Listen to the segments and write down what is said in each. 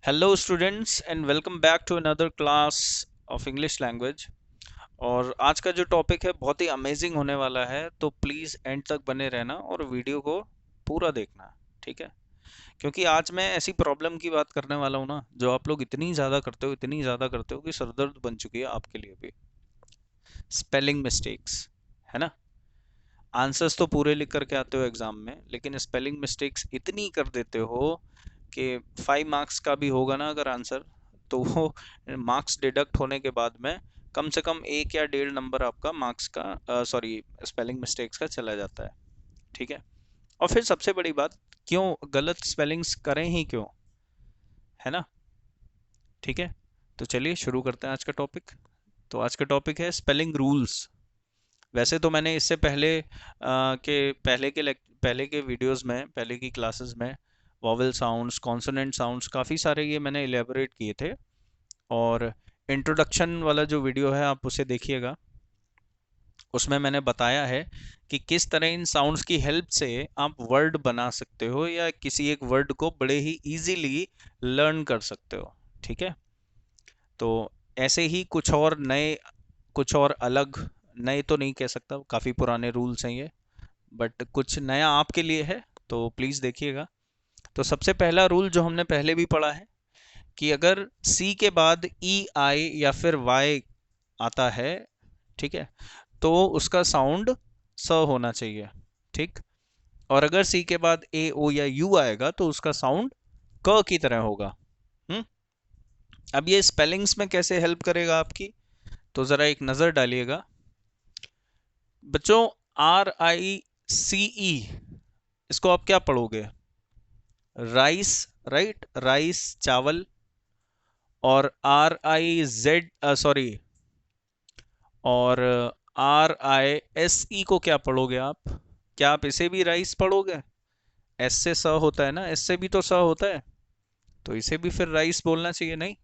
Hello students and welcome back to another class of English language. और आज का जो टॉपिक है बहुत ही अमेजिंग होने वाला है, तो प्लीज़ एंड तक बने रहना और वीडियो को पूरा देखना। ठीक है, क्योंकि आज मैं ऐसी प्रॉब्लम की बात करने वाला हूँ ना, जो आप लोग इतनी ज़्यादा करते हो, इतनी ज़्यादा करते हो कि सरदर्द बन चुकी है आपके लिए भी। स्पेलिंग मिस्टेक्स, है ना। आंसर्स तो पूरे लिख करके आते हो एग्जाम में, लेकिन स्पेलिंग मिस्टेक्स इतनी कर देते हो कि 5 मार्क्स का भी होगा ना अगर आंसर, तो वो मार्क्स डिडक्ट होने के बाद में कम से कम 1 या 1.5 नंबर आपका मार्क्स का सॉरी स्पेलिंग मिस्टेक्स का चला जाता है। ठीक है। और फिर सबसे बड़ी बात, क्यों गलत स्पेलिंग्स करें ही क्यों, है ना। ठीक है, तो चलिए शुरू करते हैं आज का टॉपिक। तो आज का टॉपिक है स्पेलिंग रूल्स। वैसे तो मैंने इससे पहले के वीडियोस में, पहले की क्लासेस में वॉवेल साउंड्स, कॉन्सोनेंट साउंड्स, काफ़ी सारे ये मैंने इलेबोरेट किए थे। और इंट्रोडक्शन वाला जो वीडियो है आप उसे देखिएगा, उसमें मैंने बताया है कि किस तरह इन साउंड्स की हेल्प से आप वर्ड बना सकते हो या किसी एक वर्ड को बड़े ही इजीली लर्न कर सकते हो। ठीक है, तो ऐसे ही कुछ और नए, कुछ और अलग, नए तो नहीं कह सकता, काफ़ी पुराने रूल्स हैं ये, बट कुछ नया आपके लिए है, तो प्लीज़ देखिएगा। तो सबसे पहला रूल जो हमने पहले भी पढ़ा है कि अगर सी के बाद ई आई या फिर वाई आता है, ठीक है, तो उसका साउंड स होना चाहिए। ठीक। और अगर सी के बाद ए ओ या यू आएगा तो उसका साउंड क की तरह होगा। हम्म। अब ये स्पेलिंग्स में कैसे हेल्प करेगा आपकी, तो ज़रा एक नज़र डालिएगा बच्चों। RICE, इसको आप क्या पढ़ोगे? राइस, राइट, राइस चावल। और RIZ, सॉरी, और RISE को क्या पढ़ोगे आप? क्या आप इसे भी राइस पढ़ोगे? एस से स होता है ना, एस से भी तो स होता है, तो इसे भी फिर राइस बोलना चाहिए, नहीं?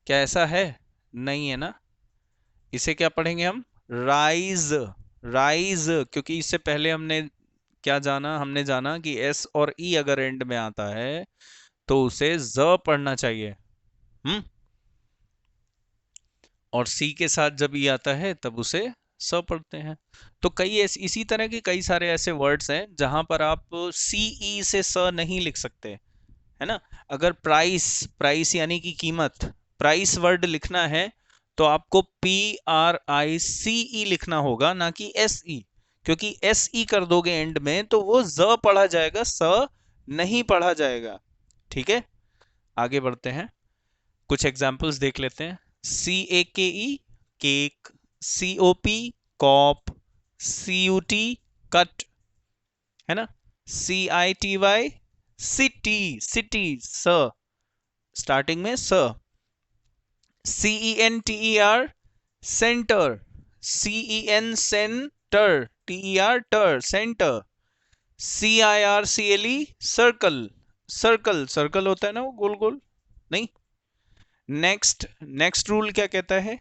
क्या ऐसा है? नहीं है ना। इसे क्या पढ़ेंगे हम? राइज। राइज, क्योंकि इससे पहले हमने क्या जाना, हमने जाना कि एस और ई अगर एंड में आता है तो उसे ज पढ़ना चाहिए। हम्म। और सी के साथ जब ई आता है तब उसे स पढ़ते हैं। तो कई ऐसे, इसी तरह के कई सारे ऐसे वर्ड्स हैं जहां पर आप सी ई से स नहीं लिख सकते, है ना। अगर प्राइस, प्राइस यानी कि कीमत, प्राइस वर्ड लिखना है तो आपको PRICE लिखना होगा, ना कि SE। क्योंकि SE कर दोगे एंड में तो वो ज पढ़ा जाएगा, स नहीं पढ़ा जाएगा। ठीक है, आगे बढ़ते हैं, कुछ एग्जांपल्स देख लेते हैं। CAKE, cake. COP, cop. CUT, cut, है ना। CITY, सिटी, सिटी, स, स्टार्टिंग में स। CENTER, centre. सेंटर, टर, centre. CIRCLE, circle. Circle, circle होता है ना वो गोल गोल, नहीं। नेक्स्ट, नेक्स्ट रूल क्या कहता है?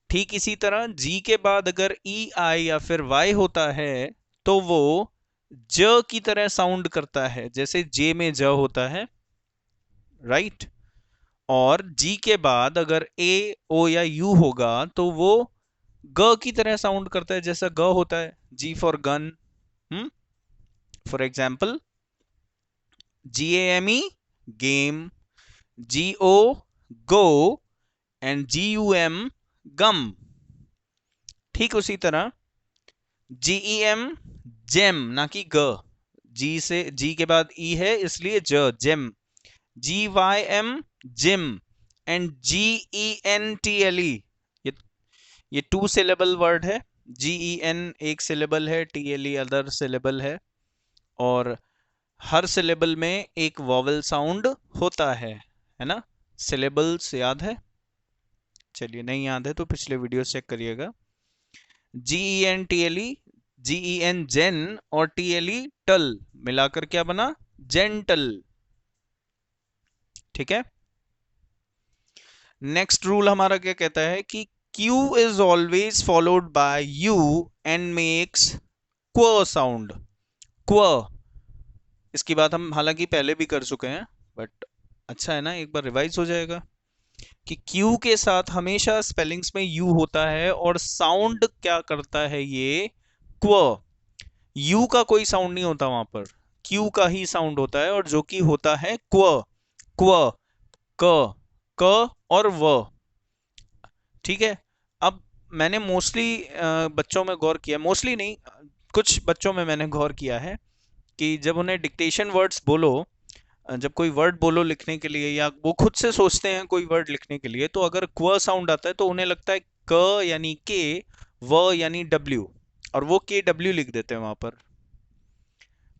ठीक इसी तरह जी के बाद अगर ई आई या फिर वाई होता है तो वो ज की तरह साउंड करता है, जैसे जे में ज होता है, राइट। और जी के बाद अगर ए ओ या यू होगा तो वो ग की तरह साउंड करता है, जैसा ग होता है, G for gun. Hmm. For example, GAME, game. GO, go. And GUM, gum. ठीक उसी तरह GEM, जेम, ना कि ग। जी से, जी के बाद ई है इसलिए ज, gem. GYM, gym. And GENTLE, ये ये 2 सिलेबल वर्ड है। GEN एक सिलेबल है, TLE अदर सिलेबल है। और हर सिलेबल में एक वॉवेल साउंड होता है ना। सिलेबल्स याद है? चलिए, नहीं याद है तो पिछले वीडियो चेक करिएगा। GENTLE, GEN जेन, और TLE टल, मिलाकर क्या बना? जेंटल। ठीक है। नेक्स्ट रूल हमारा क्या कहता है कि Q is always followed by U and makes क्व साउंड। क्व, इसकी बात हम हालांकि पहले भी कर चुके हैं, बट अच्छा है ना, एक बार रिवाइज हो जाएगा कि क्यू के साथ हमेशा स्पेलिंग्स में यू होता है और साउंड क्या करता है ये, क्व। यू का कोई साउंड नहीं होता वहां पर, क्यू का ही साउंड होता है, और जो कि होता है क्व। क्व, क, क और व। ठीक है। अब मैंने मोस्टली बच्चों में गौर किया, मोस्टली नहीं, कुछ बच्चों में मैंने गौर किया है कि जब उन्हें डिक्टेशन वर्ड्स बोलो, जब कोई वर्ड बोलो लिखने के लिए, या वो खुद से सोचते हैं कोई वर्ड लिखने के लिए, तो अगर क्व साउंड आता है तो उन्हें लगता है क यानी के, व यानी डब्ल्यू, और वो के डब्ल्यू लिख देते हैं वहां पर।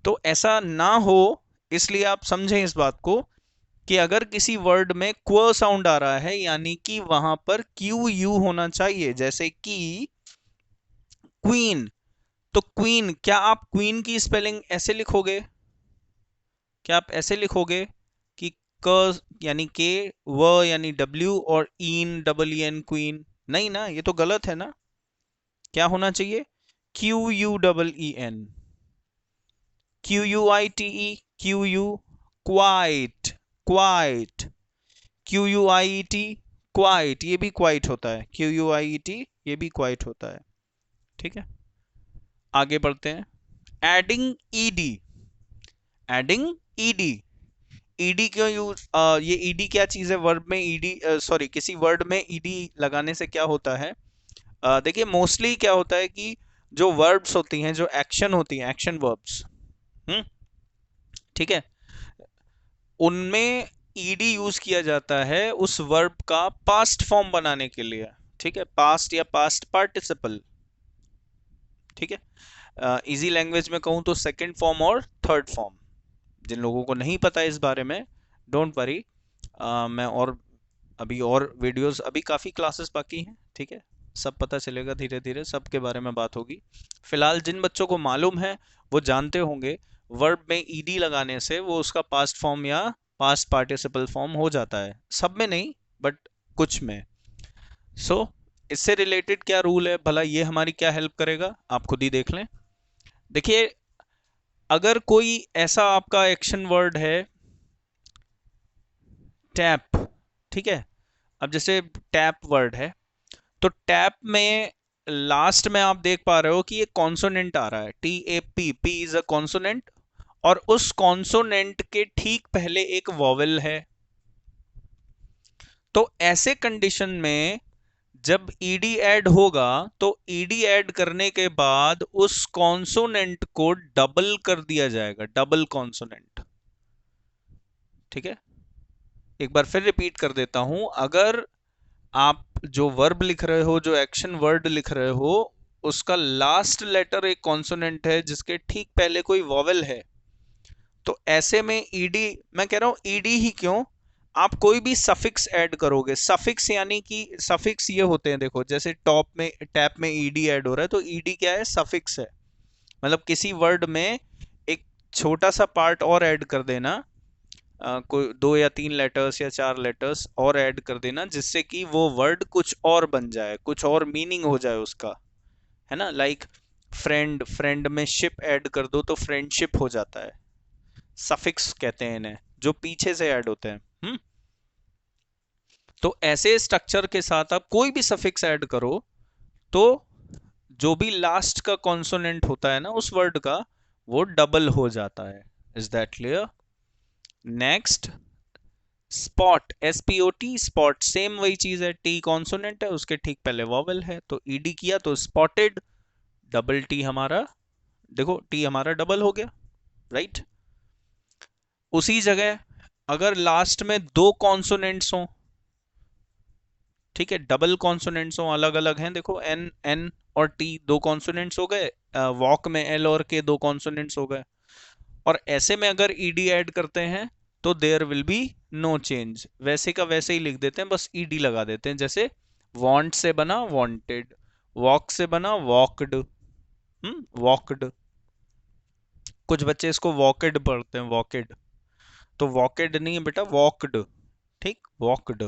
तो ऐसा ना हो, इसलिए आप समझें इस बात को कि अगर किसी वर्ड में क्व साउंड आ रहा है यानी कि वहां पर क्यू यू होना चाहिए, जैसे कि क्वीन। तो क्वीन, क्या आप क्वीन की स्पेलिंग ऐसे लिखोगे? क्या आप ऐसे लिखोगे कि क यानी के, व यानी डब्ल्यू, और इन डबल ई एन, क्वीन? नहीं ना, ये तो गलत है ना। क्या होना चाहिए? Q U double E N, Q U I T E, Q U, quite, quite, Q U I E T, quite, ये भी क्वाइट होता है, Q U I E T, ये भी क्वाइट होता है। ठीक है, आगे बढ़ते हैं। Adding ED, adding ED, ED क्यों यूज, ये ईडी क्या चीज है वर्ब में? ईडी, सॉरी, किसी वर्ड में ईडी लगाने से क्या होता है? देखिए मोस्टली क्या होता है कि जो वर्ब्स होती हैं, जो एक्शन होती हैं, एक्शन वर्ब्स, हम्म, ठीक है, उनमें ईडी यूज किया जाता है उस वर्ब का पास्ट फॉर्म बनाने के लिए। ठीक है, पास्ट या पास्ट पार्टिसिपल। ठीक है, इजी लैंग्वेज में कहूं तो सेकंड फॉर्म और थर्ड फॉर्म। जिन लोगों को नहीं पता इस बारे में, डोंट वरी, मैं और अभी और वीडियोस, अभी काफ़ी क्लासेस बाकी हैं। ठीक है, सब पता चलेगा धीरे धीरे, सब के बारे में बात होगी। फिलहाल जिन बच्चों को मालूम है वो जानते होंगे, वर्ब में ईडी लगाने से वो उसका पास्ट फॉर्म या पास्ट पार्टिसिपल फॉर्म हो जाता है। सब में नहीं, बट कुछ में। सो इससे रिलेटेड क्या रूल है भला, ये हमारी क्या हेल्प करेगा, आप खुद ही देख लें। देखिए, अगर कोई ऐसा आपका एक्शन वर्ड है, टैप, ठीक है, अब जैसे टैप वर्ड है, तो टैप में लास्ट में आप देख पा रहे हो कि ये कॉन्सोनेंट आ रहा है, T A P, P is a consonant, और उस कॉन्सोनेंट के ठीक पहले एक वॉवेल है। तो ऐसे कंडीशन में जब ईडी ऐड होगा, तो ईडी ऐड करने के बाद उस कॉन्सोनेंट को डबल कर दिया जाएगा, डबल कॉन्सोनेंट। ठीक है, एक बार फिर रिपीट कर देता हूं, अगर आप जो वर्ब लिख रहे हो, जो एक्शन वर्ड लिख रहे हो, उसका लास्ट लेटर एक कॉन्सोनेंट है जिसके ठीक पहले कोई वॉवेल है, तो ऐसे में ईडी, मैं कह रहा हूं ईडी ही क्यों, आप कोई भी सफिक्स ऐड करोगे। सफिक्स यानी कि सफिक्स ये होते हैं, देखो जैसे टॉप में, टैप में ईडी ऐड हो रहा है, तो ईडी क्या है? सफिक्स है। मतलब किसी वर्ड में एक छोटा सा पार्ट और ऐड कर देना, कोई 2 या 3 लेटर्स या 4 लेटर्स और ऐड कर देना, जिससे कि वो वर्ड कुछ और बन जाए, कुछ और मीनिंग हो जाए उसका, है ना। लाइक फ्रेंड, फ्रेंड में शिप ऐड कर दो तो फ्रेंडशिप हो जाता है। सफिक्स कहते हैं इन्हें, जो पीछे से ऐड होते हैं। तो ऐसे स्ट्रक्चर के साथ आप कोई भी सफिक्स ऐड करो, तो जो भी लास्ट का कॉन्सोनेंट होता है ना उस वर्ड का, वो डबल हो जाता है। Is that clear? Next, spot, S P O T, spot, same वही चीज है, टी कॉन्सोनेंट है, उसके ठीक पहले वॉवेल है, तो ईडी किया तो स्पॉटेड, डबल टी हमारा, देखो टी हमारा डबल हो गया, राइट। उसी जगह अगर लास्ट में 2 कॉन्सोनेंट्स हो, ठीक है, डबल कॉन्सोनेंट्स हो, अलग अलग हैं, देखो एन, एन और टी 2 कॉन्सोनेंट्स हो गए, वॉक में एल और के 2 कॉन्सोनेंट्स हो गए, और ऐसे में अगर ईडी ऐड करते हैं तो there will be no change, वैसे का वैसे ही लिख देते हैं, बस ईडी लगा देते हैं। जैसे वांट से बना वांटेड, वॉक से बना वॉकड, वॉकड। कुछ बच्चे इसको वॉकेड पढ़ते हैं, वॉकेड, तो वॉकेड नहीं है बेटा, वॉकड। ठीक, वॉकड।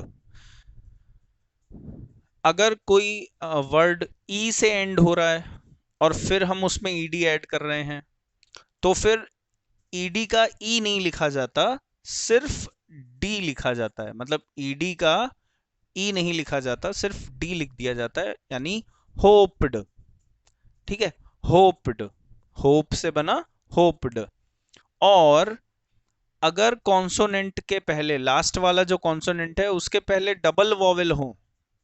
अगर कोई वर्ड ई से एंड हो रहा है और फिर हम उसमें ईडी ऐड कर रहे हैं, तो फिर ईडी का ई नहीं लिखा जाता, सिर्फ डी लिखा जाता है, मतलब ईडी का ई नहीं लिखा जाता, सिर्फ डी लिख दिया जाता है, यानी होप्ड। ठीक है, होप्ड, होप से बना होप्ड। और अगर कॉन्सोनेंट के पहले, लास्ट वाला जो कॉन्सोनेंट है उसके पहले डबल वॉवेल हो,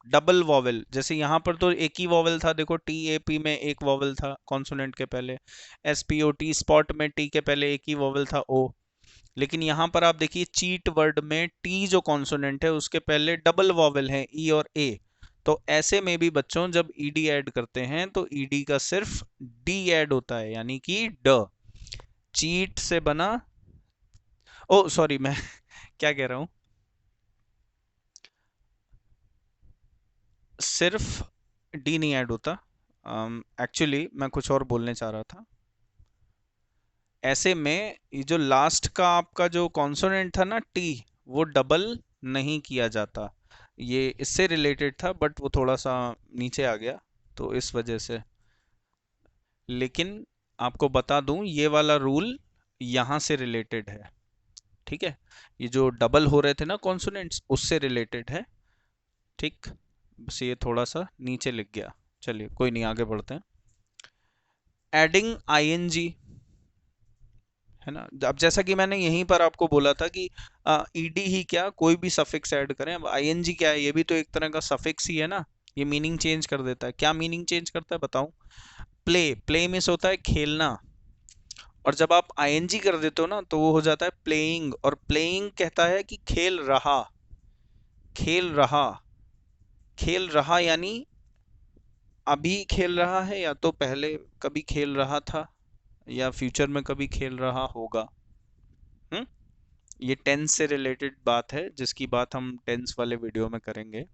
डबल वॉवेल, जैसे यहां पर तो एक ही वॉवेल था, देखो टी ए पी में एक वॉवेल था कॉन्सोनेंट के पहले, S P O T spot में टी के पहले एक ही वॉवेल था ओ, लेकिन यहां पर आप देखिए चीट वर्ड में टी जो कॉन्सोनेंट है उसके पहले डबल वॉवेल है ई और ए। तो ऐसे में भी बच्चों जब ईडी ऐड करते हैं तो ईडी का सिर्फ डी ऐड होता है, यानी कि ड। चीट से बना, ओ सॉरी मैं क्या कह रहा हूं, सिर्फ डी नहीं ऐड होता। एक्चुअली मैं कुछ और बोलने चाह रहा था। ऐसे में ये जो लास्ट का आपका जो कॉन्सोनेंट था ना टी, वो डबल नहीं किया जाता। ये इससे रिलेटेड था बट वो थोड़ा सा नीचे आ गया तो इस वजह से। लेकिन आपको बता दूं ये वाला रूल यहाँ से रिलेटेड है। ठीक है, ये जो डबल हो रहे थे ना कॉन्सोनेंट्स उससे रिलेटेड है। ठीक, बस ये थोड़ा सा नीचे लिख गया, चलिए कोई नहीं, आगे बढ़ते हैं। एडिंग आईएनजी, है ना। अब जैसा कि मैंने यहीं पर आपको बोला था कि ईडी ही क्या, कोई भी सफिक्स ऐड करें। अब आईएनजी क्या है, ये भी तो एक तरह का सफिक्स ही है ना, ये मीनिंग चेंज कर देता है। क्या मीनिंग चेंज करता है बताऊं? प्ले, प्ले मिस होता है खेलना, और जब आप आईएनजी कर देते हो ना तो वो हो जाता है प्लेइंग, और प्लेइंग कहता है कि खेल रहा, खेल रहा, खेल रहा यानी अभी खेल रहा है, या तो पहले कभी खेल रहा था, या फ्यूचर में कभी खेल रहा होगा। हम्म, ये टेंस से रिलेटेड बात है जिसकी बात हम टेंस वाले वीडियो में करेंगे।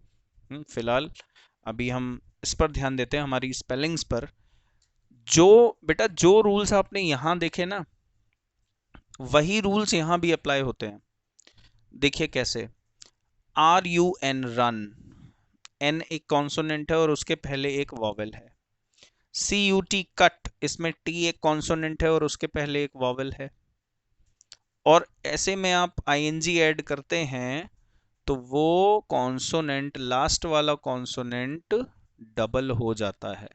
फिलहाल अभी हम इस पर ध्यान देते हैं, हमारी स्पेलिंग्स पर। जो बेटा जो रूल्स आपने यहाँ देखे ना, वही रूल्स यहाँ भी अप्लाई होते हैं। देखिए कैसे, R U N run, N एक कॉन्सोनेंट है और उसके पहले एक वॉवेल है। सी यू टी कट, इसमें टी एक कॉन्सोनेंट है और उसके पहले एक वॉवेल है। और ऐसे में आप आईएनजी ऐड करते हैं तो वो कॉन्सोनेंट, लास्ट वाला कॉन्सोनेंट डबल हो जाता है।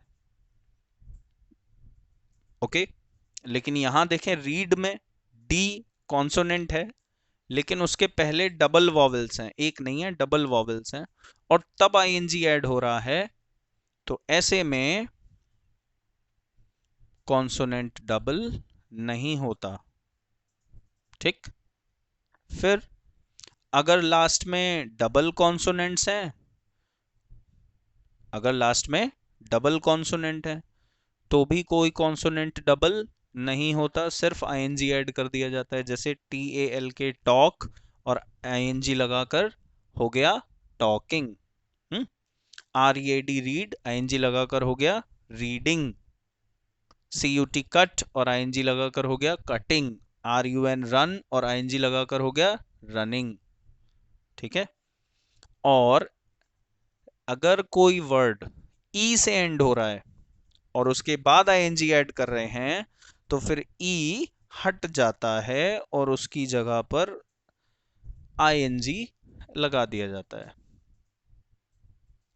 ओके, लेकिन यहां देखें रीड में डी कॉन्सोनेंट है लेकिन उसके पहले डबल वॉवेल्स हैं, एक नहीं है डबल वॉवेल्स हैं, और तब आईएनजी ऐड हो रहा है, तो ऐसे में कॉन्सोनेंट डबल नहीं होता। ठीक, फिर अगर लास्ट में डबल कॉन्सोनेंट्स हैं, अगर लास्ट में डबल कॉन्सोनेंट है तो भी कोई कॉन्सोनेंट डबल नहीं होता, सिर्फ आईएनजी ऐड कर दिया जाता है। जैसे T A L K talk, और आईएनजी लगाकर हो गया talking. R E A D read, ING लगाकर हो गया reading. C U T cut और आईएनजी लगाकर हो गया cutting. R U N run और आईएनजी लगाकर हो गया रनिंग। ठीक है, और अगर कोई वर्ड ई से एंड हो रहा है और उसके बाद आईएनजी ऐड कर रहे हैं तो फिर ई हट जाता है और उसकी जगह पर आईएनजी लगा दिया जाता है।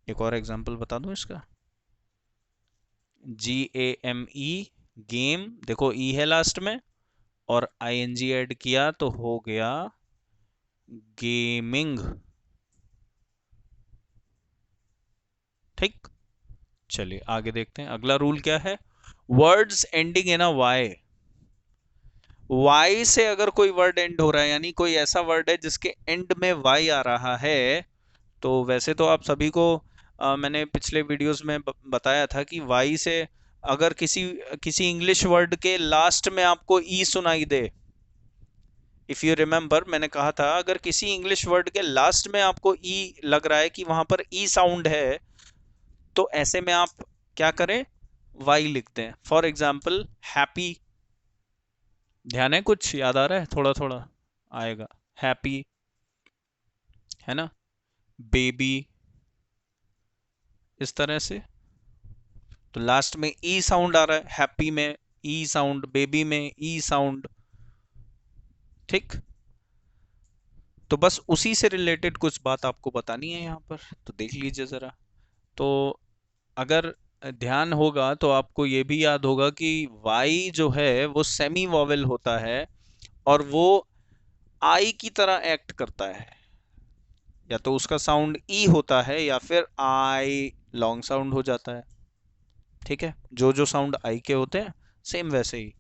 एक और एग्जांपल बता दूं इसका, जी ए एम ई, गेम, देखो ई है लास्ट में और आईएनजी ऐड किया तो हो गया गेमिंग। ठीक, चलिए आगे देखते हैं अगला रूल क्या है। Words ending in a Y, Y से अगर कोई वर्ड एंड हो रहा है, यानी कोई ऐसा वर्ड है जिसके एंड में वाई आ रहा है, तो वैसे तो आप सभी को मैंने पिछले वीडियोस में बताया था कि वाई से अगर किसी किसी इंग्लिश वर्ड के लास्ट में आपको ई सुनाई दे, इफ यू रिमेंबर मैंने कहा था अगर किसी इंग्लिश वर्ड के लास्ट में आपको ई लग रहा है कि वहां पर ई साउंड है, तो ऐसे में आप क्या करें, वाई लिख दें। फॉर एग्जाम्पल हैप्पी, ध्यान है, कुछ याद आ रहा है, थोड़ा थोड़ा आएगा। हैप्पी, है ना, बेबी, इस तरह से। तो लास्ट में ई साउंड आ रहा है, हैप्पी में ई साउंड, बेबी में ई साउंड। ठीक, तो बस उसी से रिलेटेड कुछ बात आपको बतानी है यहाँ पर, तो देख लीजिए ज़रा। तो अगर ध्यान होगा तो आपको ये भी याद होगा कि वाई जो है वो सेमी वॉवेल होता है, और वो आई की तरह एक्ट करता है। या तो उसका साउंड ई होता है या फिर आई लॉन्ग साउंड हो जाता है। ठीक है, जो जो साउंड आई के होते हैं सेम वैसे ही।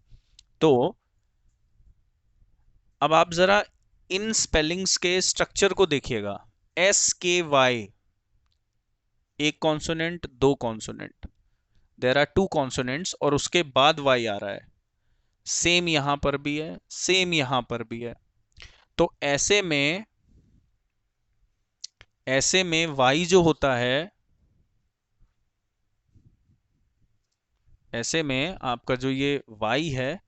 तो अब आप जरा इन स्पेलिंग्स के स्ट्रक्चर को देखिएगा। एस के वाई, एक कॉन्सोनेंट, दो consonant, there are two consonants, और उसके बाद वाई आ रहा है। सेम यहां पर भी है, सेम यहां पर भी है। तो ऐसे में वाई जो होता है, ऐसे में आपका जो ये वाई है,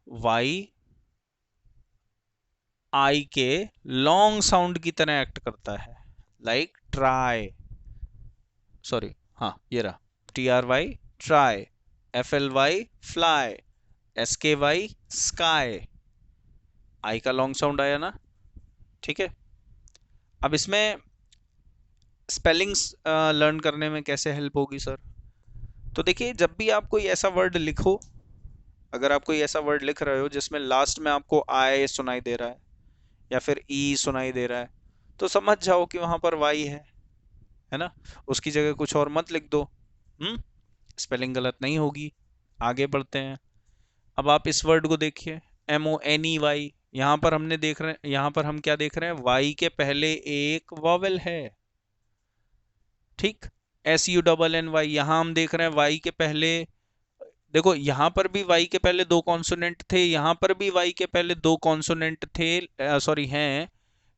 वाई आई के लॉन्ग साउंड की तरह एक्ट करता है। लाइक ट्राई, सॉरी, हाँ ये रहा, T R Y try, F L Y fly, S K Y sky. I का लॉन्ग साउंड आया ना। ठीक है, अब इसमें स्पेलिंग्स लर्न करने में कैसे हेल्प होगी सर? तो देखिए, जब भी आप कोई ऐसा वर्ड लिखो, अगर आप कोई ऐसा वर्ड लिख रहे हो जिसमें लास्ट में आपको आई सुनाई दे रहा है या फिर ई सुनाई दे रहा है, तो समझ जाओ कि वहां पर वाई है ना। उसकी जगह कुछ और मत लिख दो, स्पेलिंग गलत नहीं होगी। आगे बढ़ते हैं। अब आप इस वर्ड को देखिए, MONEY। यहाँ पर हमने देख रहे हैं, यहाँ पर हम क्या देख रहे हैं, वाई के पहले एक वॉवेल है। ठीक, SUNNY, यहाँ हम देख रहे हैं वाई के पहले, देखो यहाँ पर भी वाई के पहले दो कॉन्सोनेंट थे, यहाँ पर भी वाई के पहले दो कॉन्सोनेंट थे, सॉरी हैं,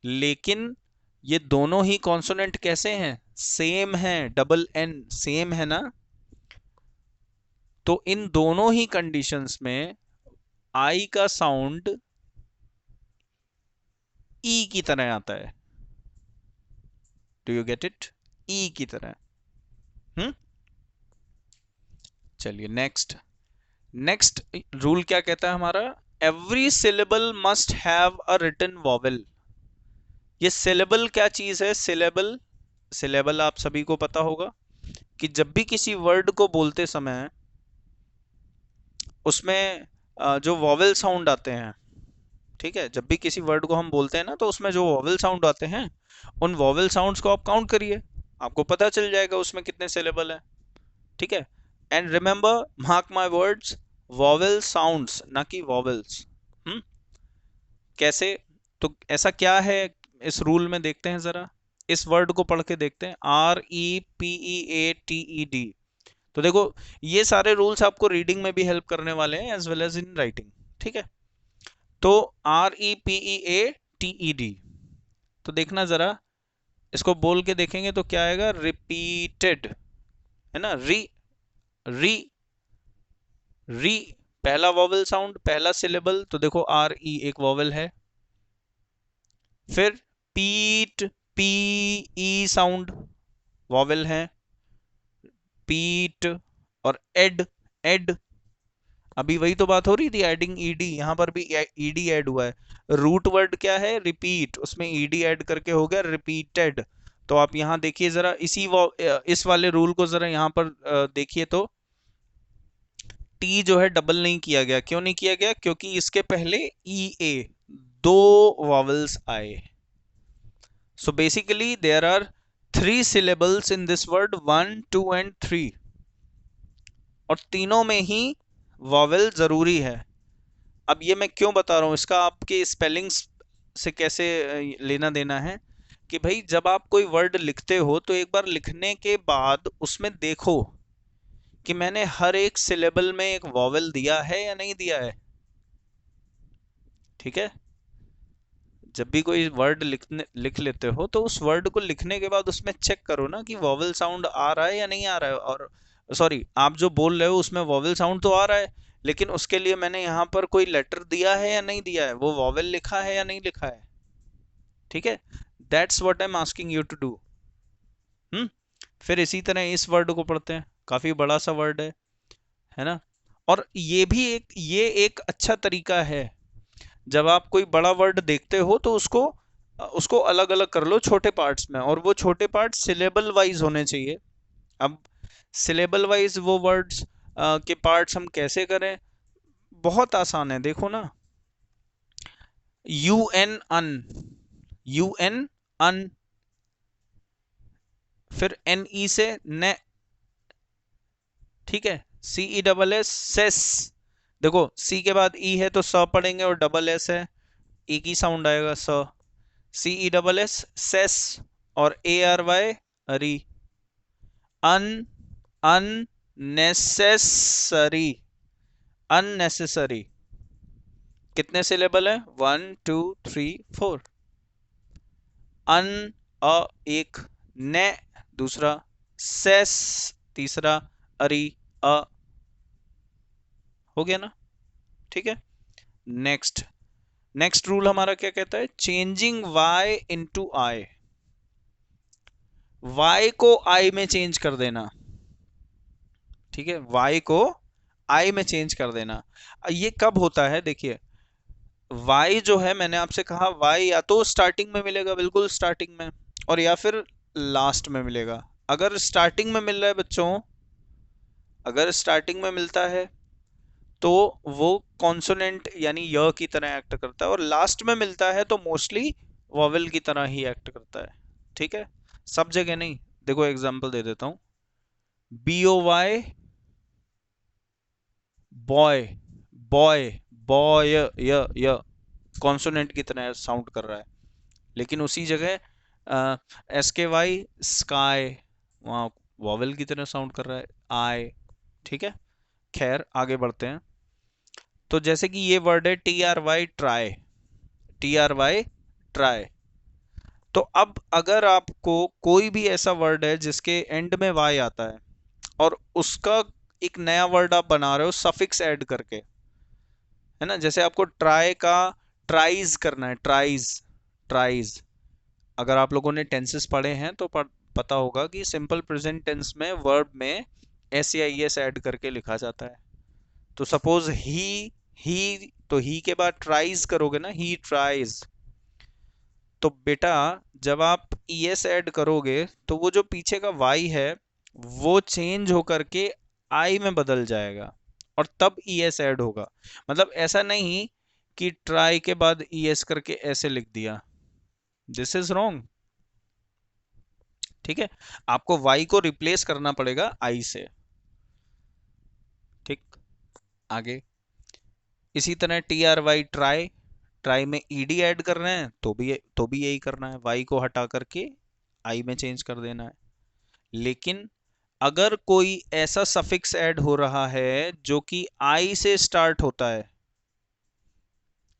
लेकिन ये दोनों ही कॉन्सोनेंट कैसे हैं, सेम हैं, डबल एन सेम है ना। तो इन दोनों ही कंडीशंस में आई का साउंड ई की तरह आता है। Do you get it? E की तरह। हम्म चलिए नेक्स्ट। नेक्स्ट रूल क्या कहता है हमारा, every syllable must have a written vowel. ये सिलेबल क्या चीज है? सिलेबल, सिलेबल आप सभी को पता होगा कि जब भी किसी वर्ड को बोलते समय उसमें जो वॉवेल साउंड आते हैं, ठीक है, जब भी किसी वर्ड को हम बोलते हैं ना, तो उसमें जो वॉवेल साउंड आते हैं, उन वॉवेल साउंड्स को आप काउंट करिए, आपको पता चल जाएगा उसमें कितने सिलेबल हैं। ठीक है, and remember, mark my words, vowel sounds ना कि वॉवेल्स। हम्म कैसे? तो ऐसा क्या है इस रूल में, देखते हैं जरा। इस वर्ड को पढ़ के देखते हैं, REPEATED। तो देखो, ये सारे रूल्स आपको रीडिंग में भी हेल्प करने वाले हैं as well as in writing. ठीक है, तो REPEATED, तो देखना जरा, इसको बोल के देखेंगे तो क्या आएगा, रिपीटेड, है ना। री, री, री, पहला वॉवेल साउंड, पहला सिलेबल, तो देखो RE एक वॉवेल है। फिर पीट, PE साउंड, वॉवेल है, पीट। और एड, एड, अभी वही तो बात हो रही थी, एडिंग ED, यहाँ पर भी ED ऐड हुआ है। रूट वर्ड क्या है, रिपीट, उसमें ED ऐड करके हो गया रिपीटेड। तो आप यहाँ देखिए जरा, इस वाले रूल को जरा यहाँ पर देखिए, तो टी जो है डबल नहीं किया गया। क्यों नहीं किया गया? क्योंकि इसके पहले EA, दो वॉवेल्स आए। So basically there are three syllables in this word, 1, 2 and 3, और तीनों में ही वॉवेल जरूरी है। अब ये मैं क्यों बता रहा हूँ, इसका आपके स्पेलिंग्स से कैसे लेना देना है, कि भाई जब आप कोई वर्ड लिखते हो तो एक बार लिखने के बाद उसमें देखो कि मैंने हर एक सिलेबल में एक वॉवेल दिया है या नहीं दिया है। ठीक है, जब भी कोई वर्ड लिख लेते हो तो उस वर्ड को लिखने के बाद उसमें चेक करो ना कि वॉवेल साउंड आ रहा है या नहीं आ रहा है। और सॉरी, आप जो बोल रहे हो उसमें वॉवेल साउंड तो आ रहा है, लेकिन उसके लिए मैंने यहाँ पर कोई लेटर दिया है या नहीं दिया है, वो वॉवेल लिखा है या नहीं लिखा है। ठीक है, that's what I am asking you to do. हम्म फिर इसी तरह इस वर्ड को पढ़ते हैं, काफी बड़ा सा वर्ड है ना। और ये एक अच्छा तरीका है, जब आप कोई बड़ा वर्ड देखते हो तो उसको उसको अलग अलग कर लो छोटे पार्ट्स में, और वो छोटे पार्ट सिलेबल वाइज होने चाहिए। अब सिलेबल वाइज वो वर्ड्स के पार्ट्स हम कैसे करें? बहुत आसान है, देखो ना। U N un, U N un, फिर एन ई से ने, ठीक है। C E double S cess, देखो सी के बाद ई है तो स पढ़ेंगे, और डबल एस है, एक ही साउंड आएगा स। सी ई डबल एस सेस, और ए आर वाई री, अन अननेसेसरी, अननेसेसरी। कितने सिलेबल है? 1 2 3 4। अन अ एक, ने दूसरा, सेस तीसरा, अरी अ। हो गया ना? ठीक है। नेक्स्ट, नेक्स्ट रूल हमारा क्या कहता है? Changing y into I, y को i में चेंज कर देना, ठीक है। y को i में चेंज कर देना। ये कब होता है? देखिए, y जो है, मैंने आपसे कहा y या तो स्टार्टिंग में मिलेगा, बिल्कुल स्टार्टिंग में, और या फिर लास्ट में मिलेगा। अगर स्टार्टिंग में मिल रहा है बच्चों, अगर स्टार्टिंग में मिलता है तो वो कॉन्सोनेंट यानी य की तरह एक्ट करता है, और लास्ट में मिलता है तो मोस्टली वॉवेल की तरह ही एक्ट करता है, ठीक है। सब जगह नहीं। देखो एग्जांपल दे देता हूं, B O Y boy, boy, boy, य कॉन्सोनेंट की तरह साउंड कर रहा है, लेकिन उसी जगह एस के वाई स्काई, वहाँ वॉवेल की तरह साउंड कर रहा है, आई, ठीक है। खैर आगे बढ़ते हैं। तो जैसे कि ये वर्ड है T R Y try, T R Y try. तो अब अगर आपको कोई भी ऐसा वर्ड है जिसके एंड में वाई आता है, और उसका एक नया वर्ड आप बना रहे हो सफिक्स ऐड करके, है ना, जैसे आपको ट्राई का ट्राइज करना है, ट्राइज, ट्राइज। अगर आप लोगों ने टेंसेस पढ़े हैं तो पता होगा कि सिंपल प्रेजेंट टेंस में वर्ब में एस या ई एस ऐड करके लिखा जाता है। तो सपोज ही, तो ही के बाद ट्राइज करोगे ना, ही ट्राइज। तो बेटा जब आप ई एस ऐड करोगे तो वो जो पीछे का वाई है वो चेंज होकर के आई में बदल जाएगा, और तब ई एस ऐड होगा। मतलब ऐसा नहीं कि ट्राई के बाद ई एस करके ऐसे लिख दिया, दिस इज रॉन्ग, ठीक है। आपको वाई को रिप्लेस करना पड़ेगा आई से, ठीक। आगे इसी तरह T R Y try, try में ईडी ऐड कर रहे हैं तो भी यही करना है, वाई को हटा करके आई में चेंज कर देना है। लेकिन अगर कोई ऐसा सफिक्स ऐड हो रहा है जो कि आई से स्टार्ट होता है,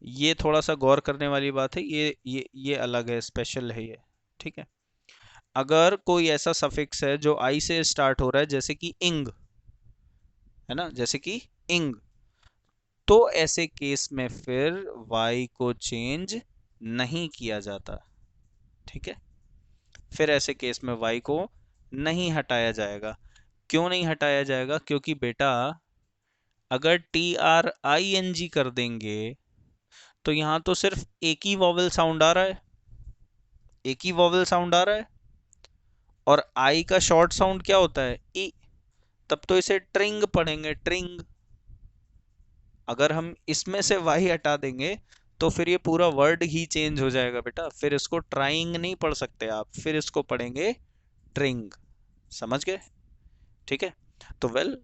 ये थोड़ा सा गौर करने वाली बात है, ये अलग है, स्पेशल है ये, ठीक है। अगर कोई ऐसा सफिक्स है जो आई से स्टार्ट हो रहा है, जैसे कि इंग, है ना, जैसे कि इंग, तो ऐसे केस में फिर y को चेंज नहीं किया जाता, ठीक है। फिर ऐसे केस में y को नहीं हटाया जाएगा। क्यों नहीं हटाया जाएगा? क्योंकि बेटा अगर T R I N G कर देंगे तो यहां तो सिर्फ एक ही वॉवेल साउंड आ रहा है, एक ही वॉवेल साउंड आ रहा है, और आई का शॉर्ट साउंड क्या होता है? ई। तब तो इसे ट्रिंग पढ़ेंगे, ट्रिंग। अगर हम इसमें से वाई हटा देंगे तो फिर ये पूरा वर्ड ही चेंज हो जाएगा बेटा, फिर इसको ट्राइंग नहीं पढ़ सकते आप, फिर इसको पढ़ेंगे ट्रिंग। समझ गए? ठीक है। तो वेल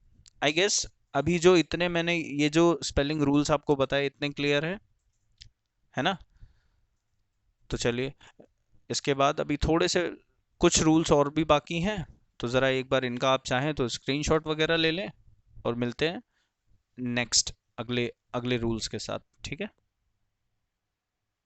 आई गेस अभी जो इतने मैंने ये जो स्पेलिंग रूल्स आपको बताए इतने क्लियर है ना? तो चलिए इसके बाद अभी थोड़े से कुछ रूल्स और भी बाकी हैं, तो ज़रा एक बार इनका आप चाहें तो स्क्रीनशॉट वगैरह ले लें, और मिलते हैं नेक्स्ट अगले अगले रूल्स के साथ, ठीक है।